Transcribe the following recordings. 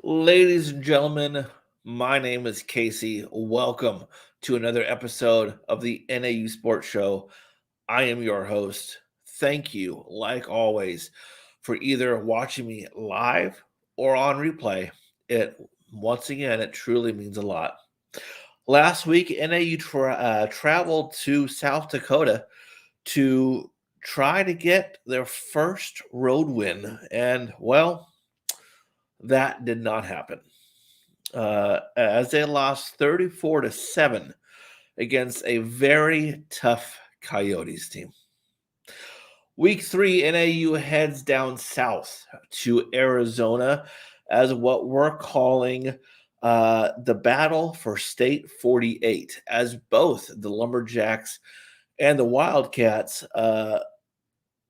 Ladies and gentlemen, my name is Casey. Welcome to another episode of the NAU Sports Show. I am your host. Thank you, like always, for either watching me live or on replay. It truly means a lot. Last week, NAU traveled to South Dakota to try to get their first road win, and well, that did not happen. As they lost 34-7 against a very tough Coyotes team. Week 3, NAU heads down south to Arizona as what we're calling the battle for State 48, as both the Lumberjacks and the Wildcats are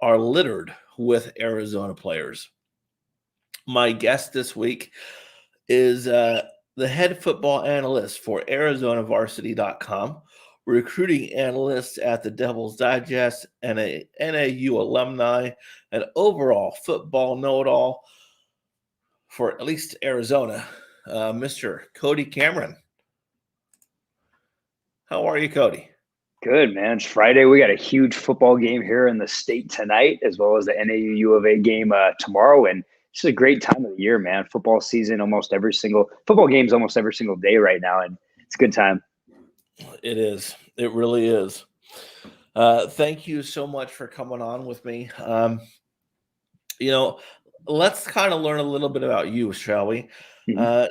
littered with Arizona players. My guest this week is the head football analyst for ArizonaVarsity.com, recruiting analyst at the Devil's Digest, and a NAU alumni, and overall football know-it-all for at least Arizona, Mr. Cody Cameron. How are you, Cody? Good, man. It's Friday. We got a huge football game here in the state tonight, as well as the NAU U of A game tomorrow. And it's a great time of the year, man. Football season, football games almost every single day right now. And it's a good time. It is. It really is. Thank you so much for coming on with me. Let's kind of learn a little bit about you, shall we? Mm-hmm.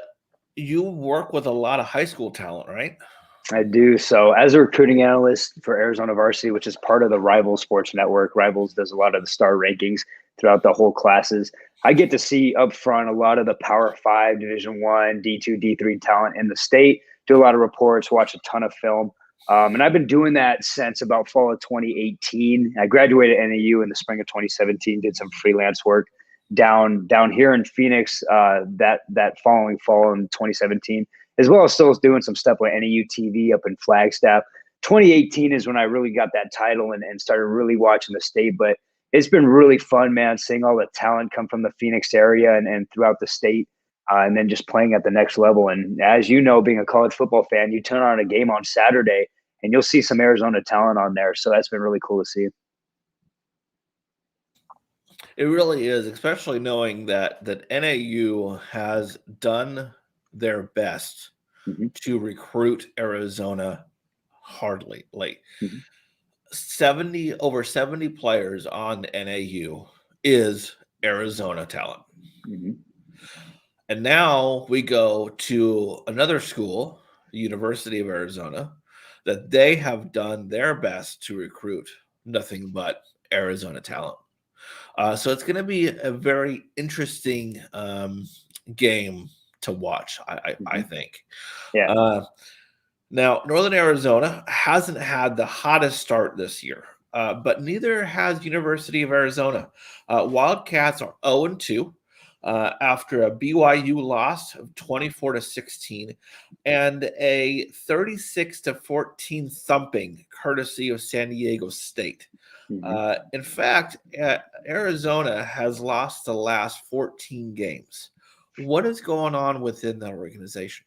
You work with a lot of high school talent, right? I do. So as a recruiting analyst for Arizona Varsity, which is part of the Rivals Sports Network, Rivals does a lot of the star rankings throughout the whole classes. I get to see up front a lot of the Power 5, Division 1, D2, D3 talent in the state, do a lot of reports, watch a ton of film. And I've been doing that since about fall of 2018. I graduated at NAU in the spring of 2017, did some freelance work down here in Phoenix that following fall in 2017, as well as still doing some stuff with NAU TV up in Flagstaff. 2018 is when I really got that title and started really watching the state. But it's been really fun, man, seeing all the talent come from the Phoenix area and throughout the state, and then just playing at the next level. And as you know, being a college football fan, you turn on a game on Saturday and you'll see some Arizona talent on there. So that's been really cool to see. It really is, especially knowing that NAU has done their best to recruit Arizona hardly. Like 70 players on NAU is Arizona talent. And now we go to another school, the University of Arizona, that they have done their best to recruit nothing but Arizona talent. So it's going to be a very interesting game to watch, I think. Yeah. Now, Northern Arizona hasn't had the hottest start this year, but neither has University of Arizona. Wildcats are 0-2 after a BYU loss of 24-16 and a 36-14 thumping courtesy of San Diego State. In fact, Arizona has lost the last 14 games. What is going on within that organization?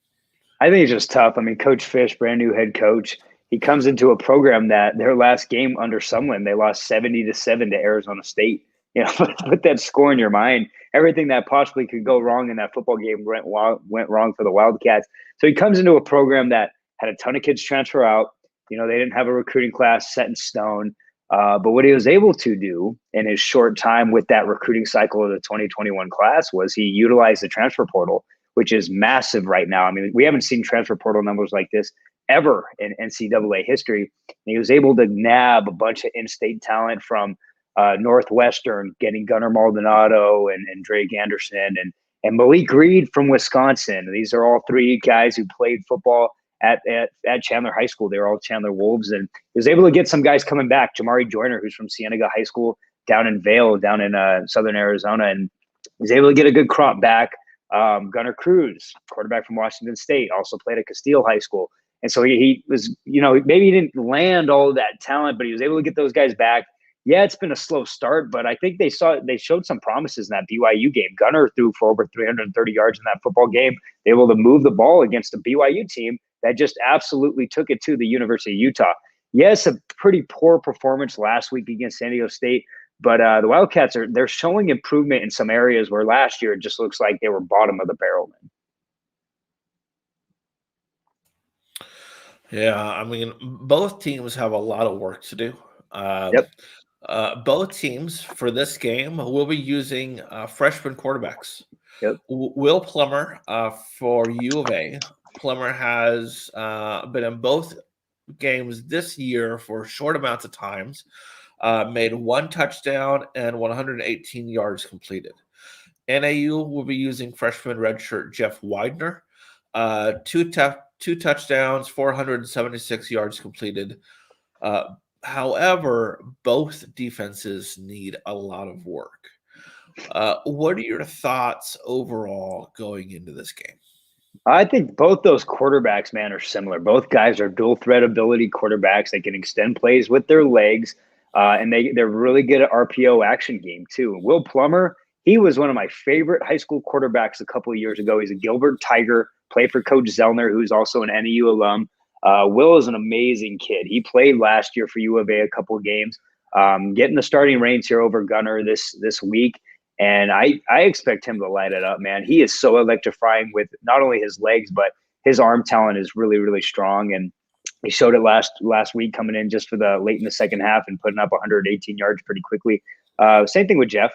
I think it's just tough. I mean, Coach Fish, brand new head coach, he comes into a program that their last game under Sumlin, they lost 70-7 to Arizona State. You know, put that score in your mind. Everything that possibly could go wrong in that football game went wrong for the Wildcats. So he comes into a program that had a ton of kids transfer out. You know, they didn't have a recruiting class set in stone. But what he was able to do in his short time with that recruiting cycle of the 2021 class was he utilized the transfer portal, which is massive right now. I mean, we haven't seen transfer portal numbers like this ever in NCAA history. And he was able to nab a bunch of in-state talent from Northwestern, getting Gunnar Maldonado and Drake Anderson and Malik Reed from Wisconsin. These are all three guys who played football at Chandler High School. They were all Chandler Wolves, and he was able to get some guys coming back. Jamari Joyner, who's from Cienega High School down in Vail, down in southern Arizona, and he's able to get a good crop back. Gunnar Cruz, quarterback from Washington State, also played at Castile High School. And so he was, you know, maybe he didn't land all of that talent, but he was able to get those guys back, Yeah, it's been a slow start, but I think they showed some promises in that BYU game. Gunner threw for over 330 yards in that football game. They were able to move the ball against a BYU team that just absolutely took it to the University of Utah. Yes, a pretty poor performance last week against San Diego State, but the Wildcats they're showing improvement in some areas where last year it just looks like they were bottom of the barrel. Yeah, I mean, both teams have a lot of work to do. Yep. Both teams for this game will be using freshman quarterbacks. Yep. Will Plummer for U of A. Plummer has been in both games this year for short amounts of times, made 1 touchdown and 118 yards completed. NAU will be using freshman redshirt Jeff Widener, two touchdowns, 476 yards completed. However, both defenses need a lot of work. What are your thoughts overall going into this game? I think both those quarterbacks, man, are similar. Both guys are dual threat ability quarterbacks. They can extend plays with their legs, and they're really good at RPO action game too. Will Plummer, he was one of my favorite high school quarterbacks a couple of years ago. He's a Gilbert Tiger, played for Coach Zellner, who's also an NAU alum. Will is an amazing kid. He played last year for U of A a couple of games, getting the starting reins here over Gunner this week. And I expect him to light it up, man. He is so electrifying with not only his legs, but his arm talent is really, really strong. And he showed it last week coming in just for the late in the second half and putting up 118 yards pretty quickly. Same thing with Jeff.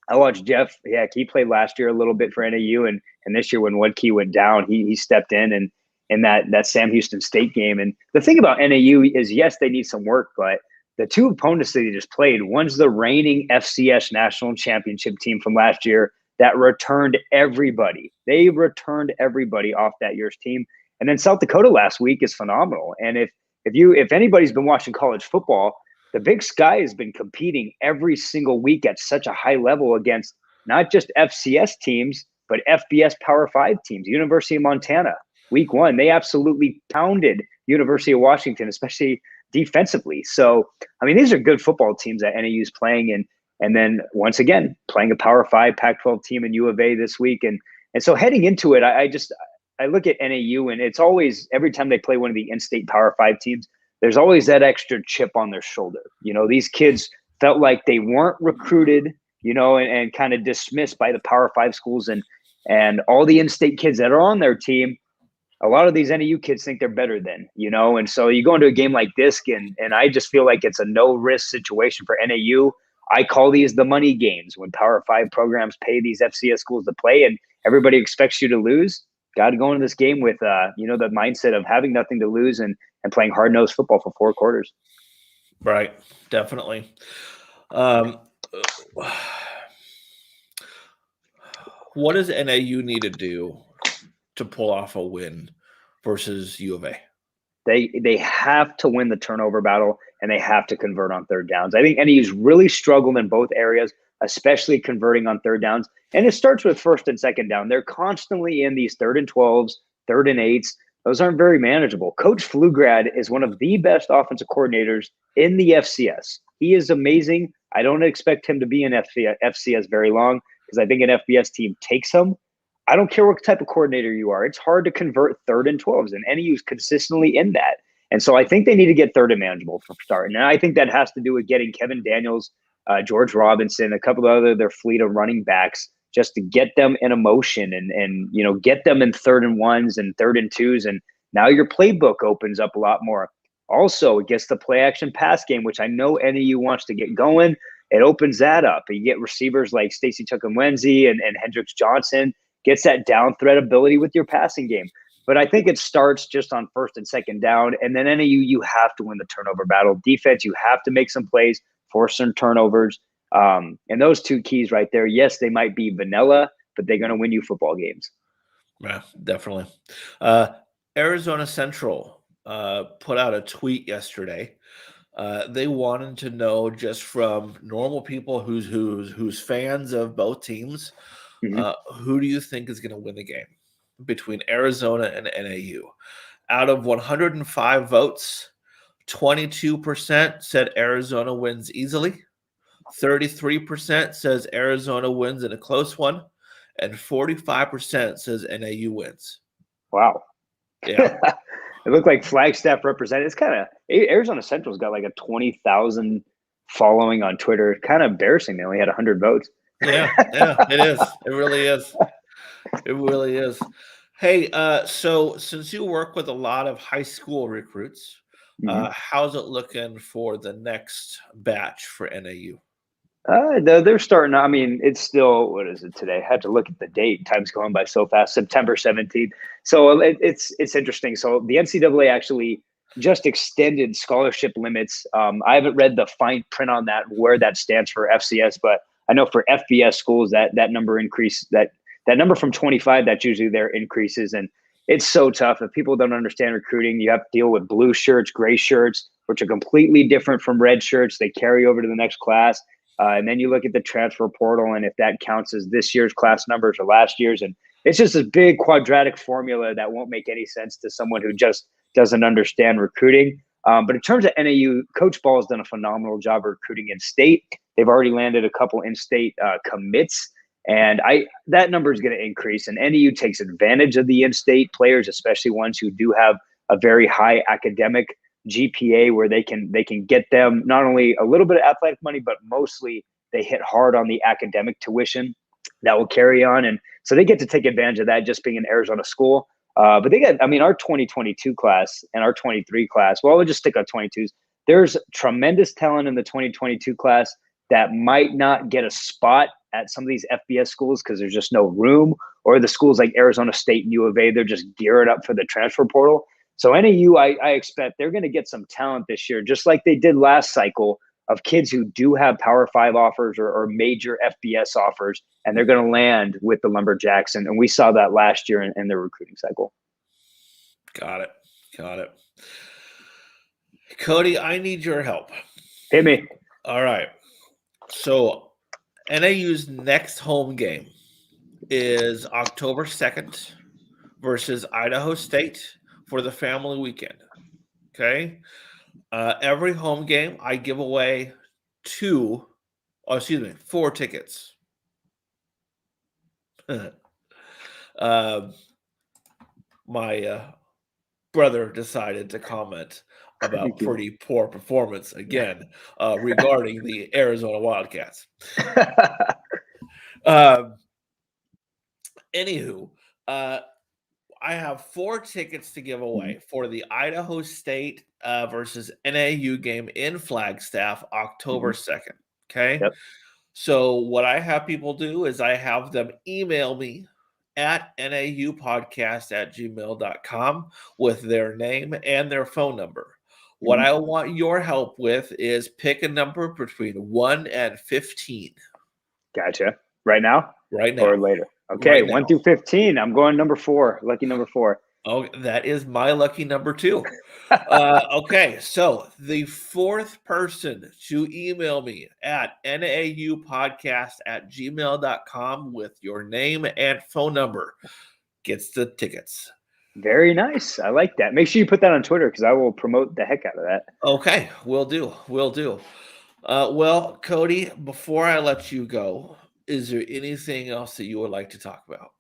I watched Jeff. Yeah, he played last year a little bit for NAU, and this year when one key went down, he stepped in and that Sam Houston State game. And the thing about NAU is, yes, they need some work, but the two opponents that he just played, one's the reigning FCS national championship team from last year that returned everybody. They returned everybody off that year's team. And then South Dakota last week is phenomenal. And if anybody's been watching college football, the Big Sky has been competing every single week at such a high level against not just FCS teams, but FBS Power 5 teams. University of Montana, week 1, they absolutely pounded University of Washington, especially defensively. So, I mean, these are good football teams that NAU is playing, and then once again playing a Power 5 Pac-12 team in U of A this week. And so heading into it, I look at NAU, and it's always, every time they play one of the in-state Power 5 teams, there's always that extra chip on their shoulder. You know, these kids felt like they weren't recruited, you know, and kind of dismissed by the Power 5 schools, and all the in-state kids that are on their team. A lot of these NAU kids think they're better than, you know, and so you go into a game like this, and I just feel like it's a no-risk situation for NAU. I call these the money games when Power 5 programs pay these FCS schools to play, and everybody expects you to lose. Got to go into this game with, the mindset of having nothing to lose and playing hard-nosed football for 4 quarters. Right, definitely. What does NAU need to do to pull off a win versus U of A? They have to win the turnover battle, and they have to convert on third downs. I think NAU's really struggled in both areas, especially converting on third downs. And it starts with first and second down. They're constantly in these 3rd and 12s, 3rd and 8s. Those aren't very manageable. Coach Pflugrad is one of the best offensive coordinators in the FCS. He is amazing. I don't expect him to be in FCS very long because I think an FBS team takes him. I don't care what type of coordinator you are. It's hard to convert 3rd and 12s, and NAU's consistently in that. And so I think they need to get 3rd and manageable from start. And I think that has to do with getting Kevin Daniels, George Robinson, a couple of their fleet of running backs, just to get them in a motion and get them in 3rd and 1s and 3rd and 2s. And now your playbook opens up a lot more. Also, it gets the play action pass game, which I know NAU wants to get going. It opens that up. You get receivers like Stacey Chukwuemezi and Hendricks Johnson, gets that down threat ability with your passing game. But I think it starts just on 1st and 2nd down. And then NAU, you have to win the turnover battle. Defense, you have to make some plays, force some turnovers. And those 2 keys right there, yes, they might be vanilla, but they're going to win you football games. Yeah, definitely. Arizona Central put out a tweet yesterday. They wanted to know, just from normal people who's fans of both teams, who do you think is going to win the game between Arizona and NAU? Out of 105 votes, 22% said Arizona wins easily. 33% says Arizona wins in a close one. And 45% says NAU wins. Wow. Yeah. It looked like Flagstaff represented. It's kind of Arizona Central's got like a 20,000 following on Twitter. Kind of embarrassing. They only had 100 votes. Yeah, it is. It really is. It really is. Hey, so since you work with a lot of high school recruits, Mhm. how's it looking for the next batch for NAU? They're starting. I mean, it's still, what is it today? I had to look at the date. Time's going by so fast. September 17th. So it's interesting. So the NCAA actually just extended scholarship limits. I haven't read the fine print on that, where that stands for FCS, but I know for FBS schools that number increased. That number from 25, that's usually their increases, and it's so tough. If people don't understand recruiting, you have to deal with blue shirts, gray shirts, which are completely different from red shirts. They carry over to the next class. And then you look at the transfer portal, and if that counts as this year's class numbers or last year's, and it's just this big quadratic formula that won't make any sense to someone who just doesn't understand recruiting. But in terms of NAU, Coach Ball has done a phenomenal job of recruiting in state. They've already landed a couple in-state commits, and that number is going to increase. And NAU takes advantage of the in-state players, especially ones who do have a very high academic GPA, where they can get them not only a little bit of athletic money, but mostly they hit hard on the academic tuition that will carry on. And so they get to take advantage of that, just being an Arizona school. But they got, I mean, our 2022 class and our 23 class, well, we'll just stick on 22s. There's tremendous talent in the 2022 class that might not get a spot at some of these FBS schools because there's just no room, or the schools like Arizona State and U of A, they're just gearing up for the transfer portal. So NAU, I expect they're going to get some talent this year, just like they did last cycle, of kids who do have Power 5 offers or major FBS offers, and they're going to land with the Lumberjacks. And we saw that last year in their recruiting cycle. Got it. Got it. Cody, I need your help. Hit me. All right. So NAU's next home game is October 2nd versus Idaho State for the family weekend. Okay. Every home game, I give away 4 tickets. My brother decided to comment about pretty poor performance again regarding the Arizona Wildcats. Anywho, I have 4 tickets to give away for the Idaho State versus NAU game in Flagstaff, October 2nd. Okay. Yep. So what I have people do is I have them email me at naupodcast@gmail.com with their name and their phone number. What I want your help with is pick a number between 1 and 15. Gotcha. Right now? Right now. Or later? Okay, Right 1 now. through 15. I'm going number 4. Lucky number 4. Oh, that is my lucky number too. Okay, so the 4th person to email me at naupodcast@gmail.com with your name and phone number gets the tickets. Very nice. I like that. Make sure you put that on Twitter, because I will promote the heck out of that. Okay, will do. Will do. Well, Cody, before I let you go, is there anything else that you would like to talk about?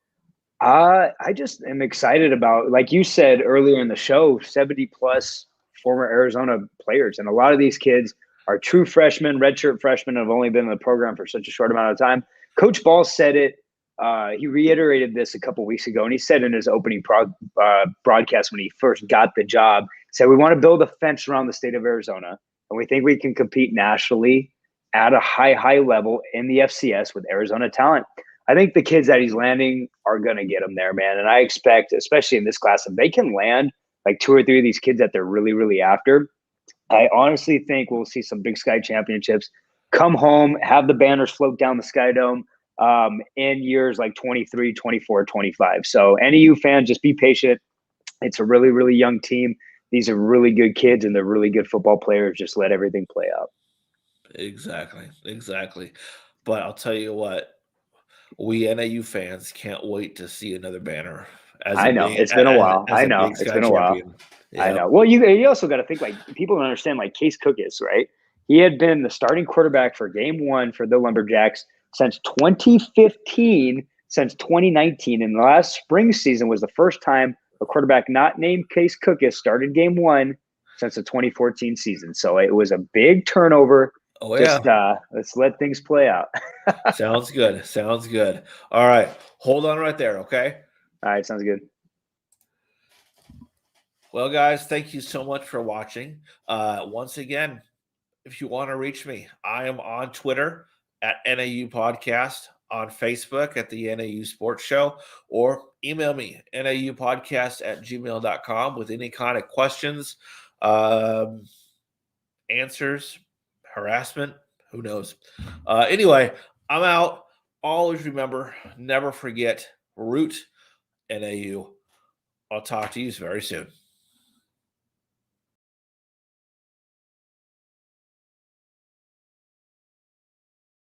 I just am excited about, like you said earlier in the show, 70 plus former Arizona players. And a lot of these kids are true freshmen, redshirt freshmen, have only been in the program for such a short amount of time. Coach Ball said it. He reiterated this a couple weeks ago, and he said in his opening broadcast when he first got the job, he said, we want to build a fence around the state of Arizona, and we think we can compete nationally at a high level in the FCS with Arizona talent. I think the kids that he's landing are going to get him there, man. And I expect, especially in this class, if they can land like 2 or 3 of these kids that they're really, really after, I honestly think we'll see some Big Sky championships come home, have the banners float down the Sky Dome in years like 23, 24, 25. So NAU fans, just be patient. It's a really, really young team. These are really good kids, and they're really good football players. Just let everything play out. Exactly. Exactly. But I'll tell you what, we NAU fans can't wait to see another banner I know it's been a while. as I a know Big it's Sky been a while. champion. I Yep. know. Well, you also got to think, like, people don't understand, like, Case Cookis, right? He had been the starting quarterback for game one for the Lumberjacks since 2015, since 2019. And the last spring season was the first time a quarterback not named Case Cookis started game one since the 2014 season. So it was a big turnover. Oh Just yeah. let's let things play out. Sounds good. Sounds good. All right. Hold on right there, okay? All right, sounds good. Well, guys, thank you so much for watching. Once again, if you want to reach me, I am on Twitter at NAU Podcast, on Facebook at the NAU Sports Show, or email me, naupodcast@gmail.com, with any kind of questions, answers, harassment, who knows. Anyway, I'm out. Always remember, never forget, root NAU. I'll talk to you very soon.